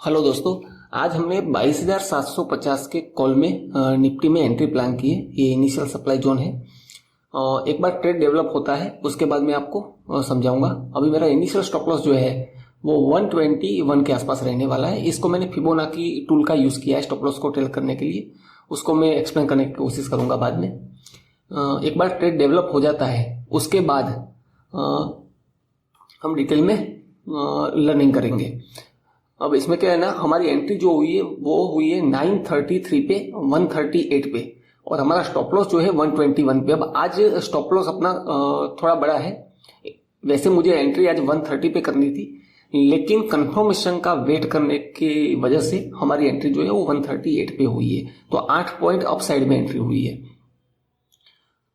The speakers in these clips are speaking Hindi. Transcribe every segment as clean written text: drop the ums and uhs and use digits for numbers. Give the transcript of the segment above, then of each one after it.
हेलो दोस्तों। आज हमने 22,750 के कॉल में निफ्टी में एंट्री प्लान की है। ये इनिशियल सप्लाई जोन है। एक बार ट्रेड डेवलप होता है उसके बाद मैं आपको समझाऊंगा। अभी मेरा इनिशियल स्टॉप लॉस जो है वो 121 के आसपास रहने वाला है। इसको मैंने फिबोनाची टूल का यूज़ किया है स्टॉप लॉस को टेल करने के लिए। उसको मैं एक्सप्लेन करने की कोशिश करूंगा बाद में। एक बार ट्रेड डेवलप हो जाता है उसके बाद हम डिटेल में लर्निंग करेंगे। अब इसमें क्या है ना, हमारी एंट्री जो हुई है वो हुई है 933 पे 138 पे, और हमारा स्टॉप लॉस जो है 121 पे। अब आज स्टॉप लॉस अपना थोड़ा बड़ा है। वैसे मुझे एंट्री आज 130 पे करनी थी, लेकिन कंफर्मेशन का वेट करने की वजह से हमारी एंट्री जो है वो 138 पे हुई है। तो 8 पॉइंट अप साइड में एंट्री हुई है।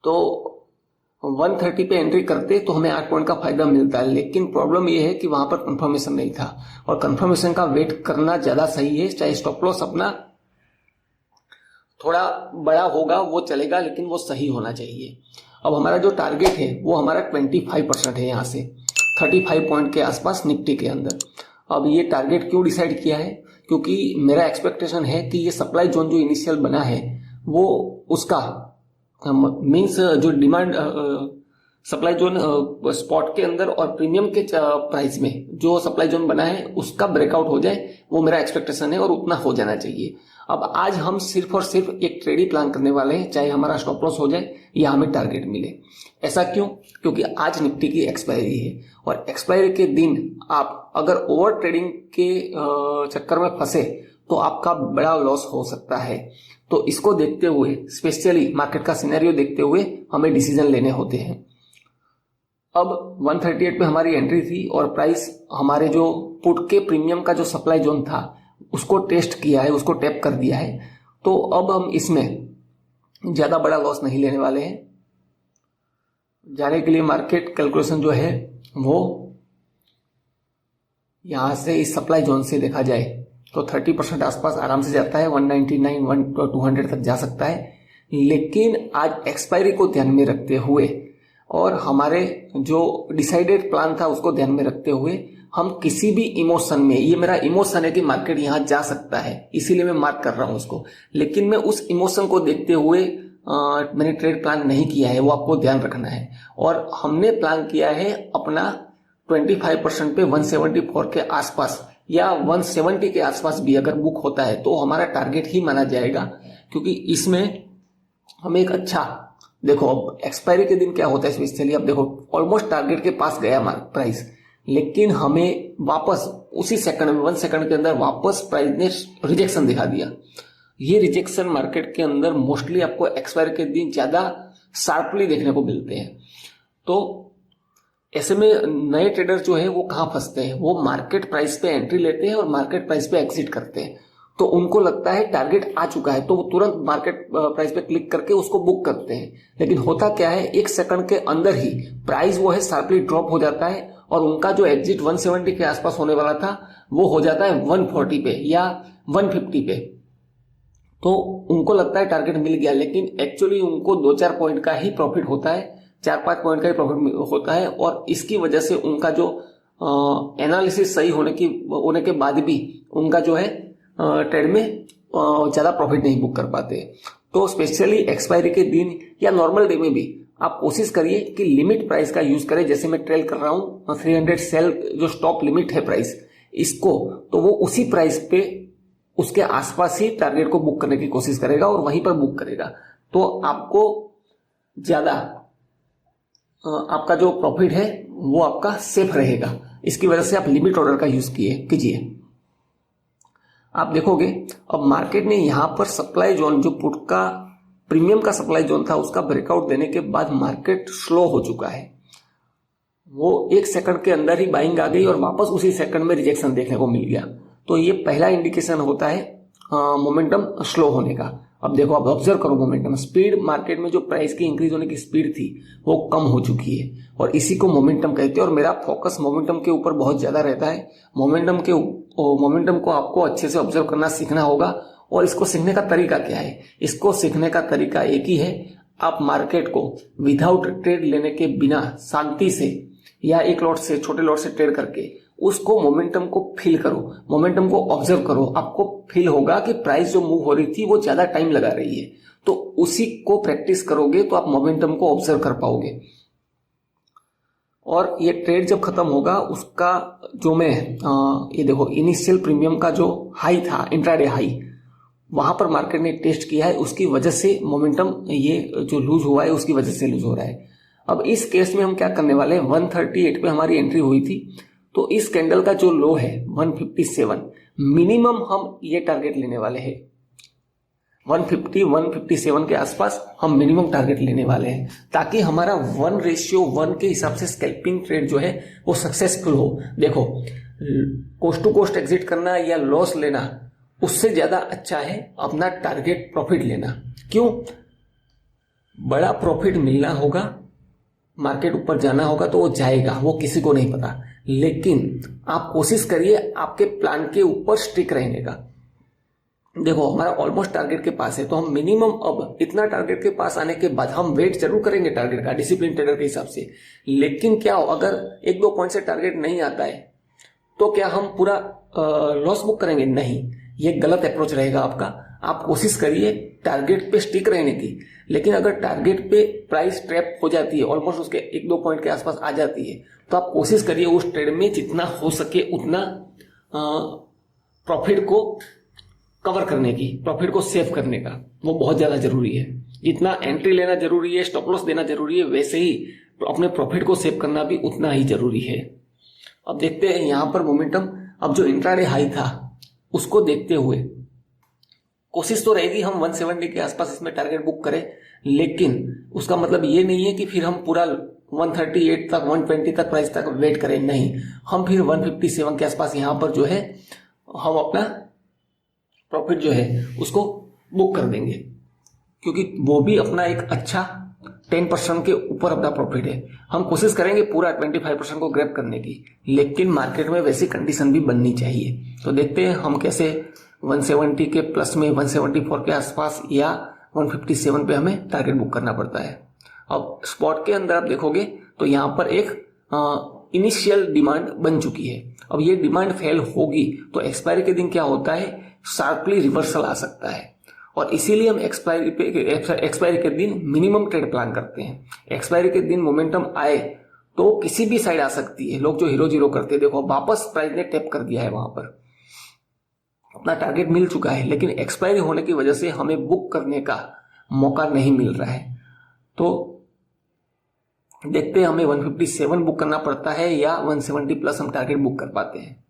तो 130 पे एंट्री करते तो हमें 8 पॉइंट का फायदा मिलता है, लेकिन प्रॉब्लम यह है कि वहां पर कंफर्मेशन नहीं था, और कंफर्मेशन का वेट करना ज्यादा सही है। चाहे स्टॉप लॉस अपना थोड़ा बड़ा होगा वो चलेगा, लेकिन वो सही होना चाहिए। अब हमारा जो टारगेट है वो हमारा 25% है, यहाँ से 35 पॉइंट के आसपास निफ्टी के अंदर। अब ये टारगेट क्यों डिसाइड किया है? क्योंकि मेरा एक्सपेक्टेशन है कि ये सप्लाई जोन जो इनिशियल बना है वो उसका मीन्स जो डिमांड सप्लाई जोन स्पॉट के अंदर और प्रीमियम के प्राइस में जो सप्लाई जोन बना है उसका ब्रेकआउट हो जाए, वो मेरा एक्सपेक्टेशन है और उतना हो जाना चाहिए। अब आज हम सिर्फ और सिर्फ एक ट्रेड ही प्लान करने वाले हैं, चाहे हमारा स्टॉप लॉस हो जाए या हमें टारगेट मिले। ऐसा क्यों? क्योंकि आज निफ्टी की एक्सपायरी है, और एक्सपायरी के दिन आप अगर ओवर ट्रेडिंग के चक्कर में फंसे तो आपका बड़ा लॉस हो सकता है। तो इसको देखते हुए, स्पेशली मार्केट का सिनेरियो देखते हुए हमें डिसीजन लेने होते हैं। अब 138 पे हमारी एंट्री थी, और प्राइस हमारे जो पुट के प्रीमियम का जो सप्लाई जोन था उसको टेस्ट किया है, उसको टैप कर दिया है। तो अब हम इसमें ज्यादा बड़ा लॉस नहीं लेने वाले हैं। जाने के लिए मार्केट कैलकुलेशन जो है वो यहां से इस सप्लाई जोन से देखा जाए तो 30% आसपास आराम से जाता है, 199 200 तक जा सकता है। लेकिन आज एक्सपायरी को ध्यान में रखते हुए और हमारे जो डिसाइडेड प्लान था उसको ध्यान में रखते हुए हम किसी भी इमोशन में, ये मेरा इमोशन है कि मार्केट यहां जा सकता है इसीलिए मैं मार्क कर रहा हूं उसको, लेकिन मैं उस इमोशन को देखते हुए मैंने ट्रेड प्लान नहीं किया है, वो आपको ध्यान रखना है। और हमने प्लान किया है अपना 25% पे 174 के आसपास या 170 के आसपास भी अगर बुक होता है तो हमारा टारगेट ही माना जाएगा, क्योंकि इसमें हमें एक अच्छा, देखो अब एक्सपायरी के दिन क्या होता है स्पेशली, अब देखो ऑलमोस्ट टारगेट के पास गया प्राइस, लेकिन हमें वापस उसी सेकंड में 1 सेकंड के अंदर वापस प्राइस ने रिजेक्शन दिखा दिया। ये रिजेक्शन मार्केट के अंदर मोस्टली आपको एक्सपायरी के दिन ज्यादा शार्पली देखने को मिलते हैं। तो ऐसे में नए ट्रेडर जो है वो कहाँ फंसते हैं, वो मार्केट प्राइस पे एंट्री लेते हैं और मार्केट प्राइस पे एग्जिट करते हैं। तो उनको लगता है टारगेट आ चुका है तो वो तुरंत मार्केट प्राइस पे क्लिक करके उसको बुक करते हैं, लेकिन होता क्या है, 1 सेकंड के अंदर ही प्राइस वो है शार्पली ड्रॉप हो जाता है, और उनका जो एग्जिट 170 के आसपास होने वाला था वो हो जाता है 140 पे या 150 पे। तो उनको लगता है टारगेट मिल गया, लेकिन एक्चुअली उनको 2-4 पॉइंट का ही प्रॉफिट होता है, 4-5 पॉइंट का ही प्रॉफिट होता है, और इसकी वजह से उनका जो एनालिसिस सही होने के बाद भी उनका जो है ट्रेड में ज्यादा प्रॉफिट नहीं बुक कर पाते। तो स्पेशली एक्सपायरी के दिन या नॉर्मल डे में भी आप कोशिश करिए कि लिमिट प्राइस का यूज करें। जैसे मैं ट्रेल कर रहा हूं 300 सेल जो स्टॉप लिमिट है प्राइस इसको, तो वो उसी प्राइस पे उसके आसपास ही टारगेट को बुक करने की कोशिश करेगा और वहीं पर बुक करेगा। तो आपको ज्यादा आपका जो प्रॉफिट है वो आपका सेफ रहेगा। इसकी वजह से आप लिमिट ऑर्डर का यूज कीजिए। आप देखोगे अब मार्केट ने यहां पर सप्लाई जोन जो पुट का प्रीमियम का सप्लाई जोन था उसका ब्रेकआउट देने के बाद मार्केट स्लो हो चुका है। वो 1 सेकंड के अंदर ही बाइंग आ गई और वापस उसी सेकंड में रिजेक्शन देखने को मिल गया। तो ये पहला इंडिकेशन होता है मोमेंटम स्लो होने का। अब देखो, आप ऑब्जर्व करो मोमेंटम स्पीड, मार्केट में जो प्राइस की इंक्रीज होने की स्पीड थी वो कम हो चुकी है, और इसी को मोमेंटम कहते हैं। और मेरा फोकस मोमेंटम के ऊपर बहुत ज्यादा रहता है। मोमेंटम को आपको अच्छे से ऑब्जर्व करना सीखना होगा। और इसको सीखने का तरीका क्या है? इसको सीखने का तरीका एक ही है, आप मार्केट को विदाउट ट्रेड लेने के बिना शांति से या एक लॉट से, छोटे लॉट से ट्रेड करके उसको मोमेंटम को फील करो, मोमेंटम को ऑब्जर्व करो। आपको फील होगा कि प्राइस जो मूव हो रही थी वो ज्यादा टाइम लगा रही है, तो उसी को प्रैक्टिस करोगे तो आप मोमेंटम को ऑब्जर्व कर पाओगे। और ये ट्रेड जब खत्म होगा उसका जो मैं ये देखो इनिशियल प्रीमियम का जो हाई था, इंट्राडे हाई, वहां पर मार्केट ने टेस्ट किया है, उसकी वजह से मोमेंटम ये जो लूज हुआ है उसकी वजह से लूज हो रहा है। अब इस केस में हम क्या करने वाले हैं, 138 पे हमारी एंट्री हुई थी, तो इस कैंडल का जो लो है 157, मिनिमम हम ये टारगेट लेने वाले हैं। 157 के आसपास हम मिनिमम टारगेट लेने वाले हैं, ताकि हमारा 1:1 के हिसाब से स्कैल्पिंग ट्रेड जो है वो सक्सेसफुल हो। देखो, कोस्ट टू कोस्ट एग्जिट करना या लॉस लेना उससे ज्यादा अच्छा है अपना टारगेट प्रॉफिट लेना। क्यों? बड़ा प्रॉफिट मिलना होगा, मार्केट ऊपर जाना होगा तो वो जाएगा, वो किसी को नहीं पता, लेकिन आप कोशिश करिए आपके प्लान के ऊपर स्टिक रहने का। देखो, हमारा ऑलमोस्ट टारगेट के पास है, तो हम मिनिमम अब इतना टारगेट के पास आने के बाद हम वेट जरूर करेंगे टारगेट का, डिसिप्लिन ट्रेडर के हिसाब से। लेकिन क्या हो, अगर 1-2 पॉइंट से टारगेट नहीं आता है तो क्या हम पूरा लॉस बुक करेंगे? नहीं, ये गलत अप्रोच रहेगा आपका। आप कोशिश करिए टारगेट पे स्टिक रहने की, लेकिन अगर टारगेट पे प्राइस ट्रैप हो जाती है, ऑलमोस्ट उसके 1-2 पॉइंट के आसपास आ जाती है, तो आप कोशिश करिए उस ट्रेड में जितना हो सके उतना प्रॉफिट को कवर करने की, प्रॉफिट को सेव करने का, वो बहुत ज्यादा जरूरी है। जितना एंट्री लेना जरूरी है, स्टॉप लॉस देना जरूरी है, वैसे ही अपने प्रॉफिट को सेव करना भी उतना ही जरूरी है। अब देखते हैं यहां पर मोमेंटम, अब जो इंट्राडे हाई था उसको देखते हुए कोशिश तो रहेगी हम 170 के आसपास इसमें टारगेट बुक करें, लेकिन उसका मतलब ये नहीं है कि फिर हम पूरा 138 तक 120 तक प्राइस तक वेट करें। नहीं, हम फिर 157 के आसपास यहां पर जो है हम अपना प्रॉफिट जो है उसको बुक कर देंगे, क्योंकि वो भी अपना एक अच्छा 10% के ऊपर अपना प्रॉफिट है। हम कोशिश करेंगे पूरा 25% को ग्रैब करने की, लेकिन मार्केट में वैसी कंडीशन भी बननी चाहिए। तो देखते हैं हम कैसे 170 के प्लस में 174 के आसपास या 157 पे हमें टारगेट बुक करना पड़ता है। अब स्पॉट के अंदर आप देखोगे तो यहाँ पर एक इनिशियल डिमांड बन चुकी है। अब ये डिमांड फेल होगी तो एक्सपायरी के दिन क्या होता है, शार्पली रिवर्सल आ सकता है, और इसीलिए हम एक्सपायरी के दिन मिनिमम ट्रेड प्लान करते हैं। एक्सपायरी के दिन मोमेंटम आए तो किसी भी साइड आ सकती है। लोग जो हीरो जीरो करते हैं, देखो वापस प्राइस ने टैप कर दिया है, वहां पर अपना टारगेट मिल चुका है, लेकिन एक्सपायरी होने की वजह से हमें बुक करने का मौका नहीं मिल रहा है। तो देखते हैं हमें 157 बुक करना पड़ता है या 170 प्लस हम टारगेट बुक कर पाते हैं।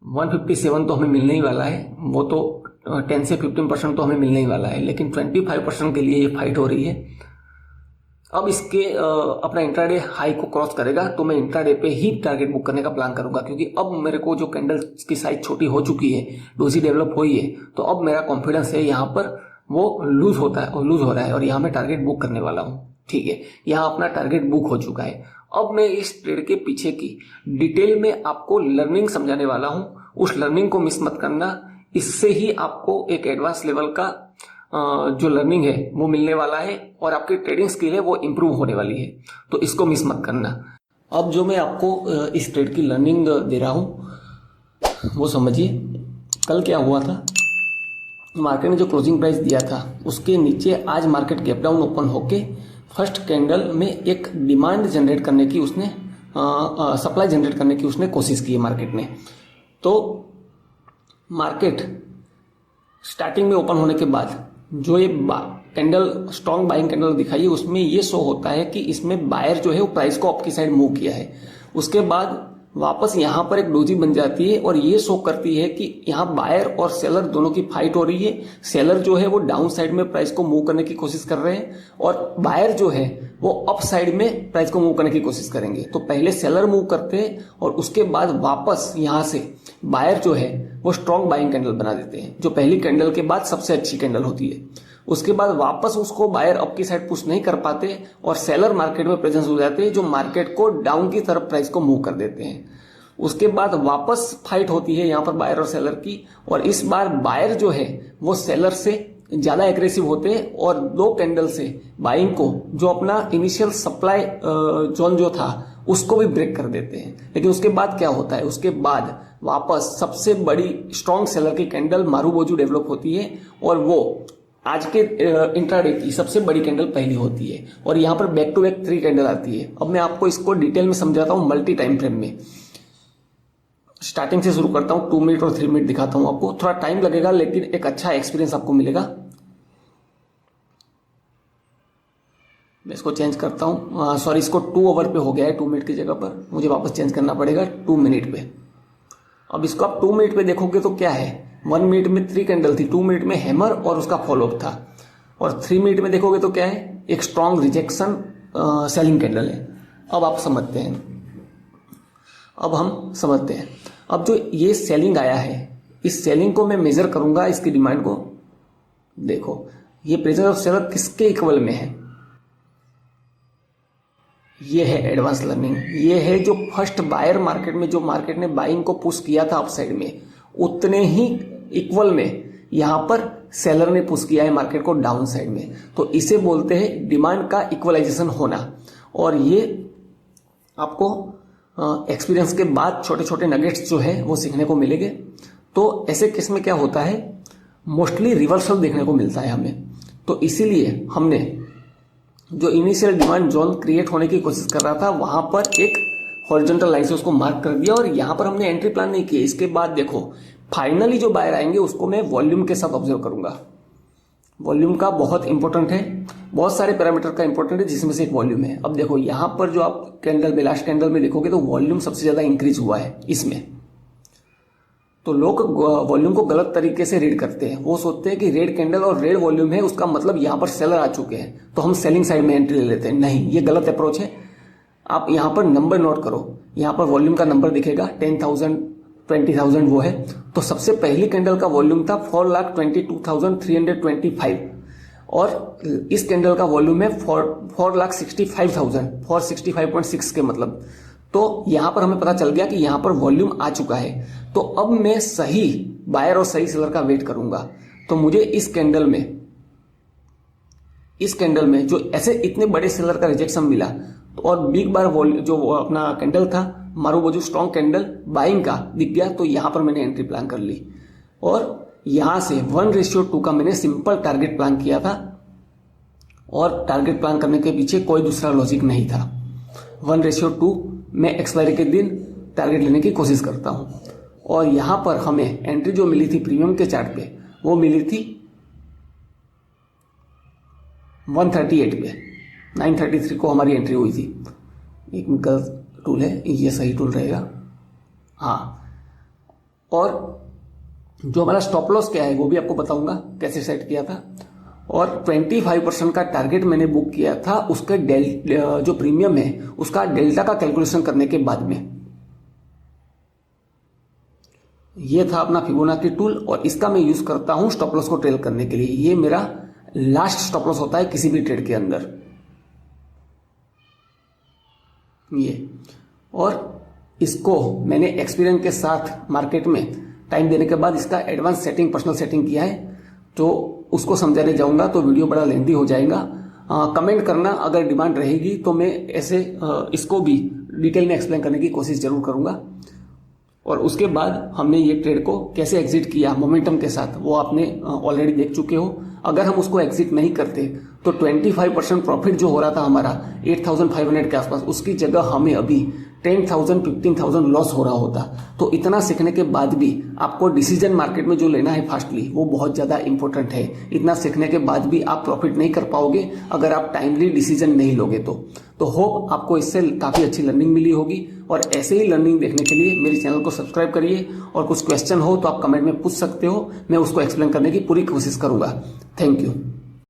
157 तो हमें मिलने ही वाला है, वो तो 10 से 15% तो हमें मिलने ही वाला है, लेकिन 25% के लिए ये फाइट हो रही है। अब इसके अपना इंट्राडे हाई को क्रॉस करेगा तो मैं इंट्राडे पे ही टारगेट बुक करने का प्लान करूंगा, क्योंकि अब मेरे को जो कैंडल की साइज छोटी हो चुकी है, डोजी डेवलप हुई है, तो अब मेरा कॉन्फिडेंस है यहाँ पर वो लूज हो रहा है और यहाँ मैं टारगेट बुक करने वाला हूँ। ठीक है, यहाँ अपना टारगेट बुक हो चुका है। अब मैं इस ट्रेड के पीछे की डिटेल में आपको लर्निंग समझाने वाला हूँ, उस लर्निंग को मिस मत करना। इससे ही आपको एक एडवांस लेवल का जो लर्निंग है वो मिलने वाला है और आपकी ट्रेडिंग स्किल है वो इंप्रूव होने वाली है, तो इसको मिस मत करना। अब जो मैं आपको इस ट्रेड की लर्निंग दे रहा हूँ वो समझिए। कल क्या हुआ था, मार्केट ने जो क्लोजिंग प्राइस दिया था उसके नीचे आज मार्केट गैप डाउन ओपन होके फर्स्ट कैंडल में एक डिमांड जनरेट करने की उसने सप्लाई जनरेट करने की उसने कोशिश की है मार्केट ने। तो मार्केट स्टार्टिंग में ओपन होने के बाद जो ये कैंडल स्ट्रॉन्ग बाइंग कैंडल दिखाई है उसमें ये शो होता है कि इसमें बायर जो है वो प्राइस को अप की साइड मूव किया है। उसके बाद वापस यहाँ पर एक डोजी बन जाती है और ये शो करती है कि यहाँ बायर और सेलर दोनों की फाइट हो रही है। सेलर जो है वो डाउन साइड में प्राइस को मूव करने की कोशिश कर रहे हैं और बायर जो है वो अप साइड में प्राइस को मूव करने की कोशिश करेंगे। तो पहले सेलर मूव करते हैं और उसके बाद वापस यहाँ से बायर जो है वो स्ट्रॉन्ग बाइंग कैंडल बना देते हैं, जो पहली कैंडल के बाद सबसे अच्छी कैंडल होती है। उसके बाद वापस उसको बायर अप की साइड पुश नहीं कर पाते और सेलर मार्केट में प्रेजेंस हो जाते हैं, जो मार्केट को डाउन की तरफ प्राइस को मूव कर देते हैं। उसके बाद वापस फाइट होती है यहाँ पर बायर और सेलर की, और इस बार बायर जो है वो सेलर से ज्यादा एग्रेसिव होते हैं और दो कैंडल से बाइंग को जो अपना इनिशियल सप्लाई जोन जो था उसको भी ब्रेक कर देते हैं। लेकिन उसके बाद क्या होता है, उसके बाद वापस सबसे बड़ी स्ट्रॉन्ग सेलर की कैंडल मारुबोजू डेवलप होती है और वो आज के इंट्राडे की सबसे बड़ी कैंडल पहली होती है और यहां पर बैक टू बैक 3 कैंडल आती है। अब मैं आपको इसको डिटेल में समझाता हूं मल्टी टाइम फ्रेम में। स्टार्टिंग से शुरू करता हूं, 2 मिनट और 3 मिनट दिखाता हूं आपको। थोड़ा टाइम लगेगा लेकिन एक अच्छा एक्सपीरियंस आपको मिलेगा। मैं इसको चेंज करता हूं, सॉरी इसको 2 आवर पे हो गया है 2 मिनट की जगह पर, मुझे वापस चेंज करना पड़ेगा 2 मिनट पे। अब इसको आप 2 मिनट पे देखोगे तो क्या है, 1 मिनट में 3 कैंडल थी, 2 मिनट में हैमर और उसका फॉलोअप था, और 3 मिनट में देखोगे तो क्या है, एक स्ट्रॉन्ग रिजेक्शन सेलिंग कैंडल है। अब आप समझते हैं, अब हम समझते हैं। अब जो ये सेलिंग आया है, इस सेलिंग को मैं मेजर करूंगा, इसकी डिमांड को देखो, ये प्रेजेंस ऑफ सेलर किसके इक्वल में है, ये है एडवांस लर्निंग। ये है जो फर्स्ट बायर मार्केट में, जो मार्केट ने बाइंग को पुश किया था अपसाइड में, उतने ही इक्वल में यहां पर सेलर ने पुश किया है मार्केट को डाउन साइड में। तो इसे बोलते हैं डिमांड का इक्वलाइजेशन होना। और ये आपको एक्सपीरियंस के बाद छोटे छोटे नगेट्स जो है वो सीखने को मिलेंगे। तो ऐसे केस में क्या होता है, मोस्टली रिवर्सल देखने को मिलता है हमें। तो इसीलिए हमने जो इनिशियल डिमांड जोन क्रिएट होने की कोशिश कर रहा था, वहां पर एक हॉरिजॉन्टल लाइन से उसको मार्क कर दिया और यहां पर हमने एंट्री प्लान नहीं किया। इसके बाद देखो फाइनली जो बायर आएंगे उसको मैं वॉल्यूम के साथ ऑब्जर्व करूंगा। वॉल्यूम का बहुत इंपॉर्टेंट है, बहुत सारे पैरामीटर का इंपॉर्टेंट है, जिसमें से एक वॉल्यूम है। अब देखो यहां पर जो आप कैंडल में, लास्ट कैंडल में देखोगे तो वॉल्यूम सबसे ज्यादा इंक्रीज हुआ है इसमें। तो लोग वॉल्यूम को गलत तरीके से रीड करते हैं, वो सोचते हैं कि रेड कैंडल और रेड वॉल्यूम है उसका मतलब यहां पर सेलर आ चुके हैं तो हम सेलिंग साइड में एंट्री ले लेते हैं। नहीं, ये गलत अप्रोच है। आप यहां पर नंबर नोट करो, यहां पर वॉल्यूम का नंबर दिखेगा 10,000, 20,000 वो है। तो सबसे पहली कैंडल का वॉल्यूम था 4,22,325 और इस कैंडल का वॉल्यूम है 4,65,000, 465.6 के मतलब। तो यहां पर हमें पता चल गया कि यहां पर वॉल्यूम आ चुका है। तो अब मैं सही बायर और सही सेलर का वेट करूंगा। तो मुझे इस कैंडल में जो ऐसे इतने बड़े सेलर का रिजेक्शन मिला, तो और बिग बार जो अपना कैंडल था मारुबोजू स्ट्रॉन्ग कैंडल बाइंग का दिख गया, तो यहां पर मैंने एंट्री प्लान कर ली। और यहां से 1:2 का मैंने सिंपल टारगेट प्लान किया था और टारगेट प्लान करने के पीछे कोई दूसरा लॉजिक नहीं था। 1:2 मैं एक्सपायरी के दिन टारगेट लेने की कोशिश करता हूं। और यहां पर हमें एंट्री जो मिली थी प्रीमियम के चार्ट पे, वो मिली थी 138 पे, 933 को हमारी एंट्री हुई थी। एक गलत टूल है, ये सही टूल रहेगा, हाँ। और जो हमारा स्टॉप लॉस क्या है वो भी आपको बताऊंगा कैसे सेट किया था। और 25% का टारगेट मैंने बुक किया था उसके जो प्रीमियम है उसका डेल्टा का कैलकुलेशन करने के बाद में। ये था अपना फिबोनाची टूल और इसका मैं यूज करता हूं स्टॉप लॉस को ट्रेल करने के लिए। ये मेरा लास्ट स्टॉप लॉस होता है किसी भी ट्रेड के अंदर, ये। और इसको मैंने एक्सपीरियंस के साथ मार्केट में टाइम देने के बाद इसका एडवांस सेटिंग, पर्सनल सेटिंग किया है। तो उसको समझाने जाऊंगा तो वीडियो बड़ा लेंथी हो जाएगा। कमेंट करना, अगर डिमांड रहेगी तो मैं ऐसे इसको भी डिटेल में एक्सप्लेन करने की कोशिश जरूर करूंगा। और उसके बाद हमने ये ट्रेड को कैसे एग्जिट किया मोमेंटम के साथ, वो आपने ऑलरेडी देख चुके हो। अगर हम उसको एग्जिट नहीं करते तो 25% प्रॉफिट जो हो रहा था हमारा 8,500 के आसपास, उसकी जगह हमें अभी 10,000, 15,000 लॉस हो रहा होता। तो इतना सीखने के बाद भी आपको डिसीजन मार्केट में जो लेना है फास्टली, वो बहुत ज्यादा इंपॉर्टेंट है। इतना सीखने के बाद भी आप प्रॉफिट नहीं कर पाओगे अगर आप टाइमली डिसीजन नहीं लोगे तो होप आपको इससे काफी अच्छी लर्निंग मिली होगी। और ऐसे ही लर्निंग देखने के लिए मेरे चैनल को सब्सक्राइब करिए और कुछ क्वेश्चन हो तो आप कमेंट में पूछ सकते हो, मैं उसको एक्सप्लेन करने की पूरी कोशिश करूंगा। Thank you.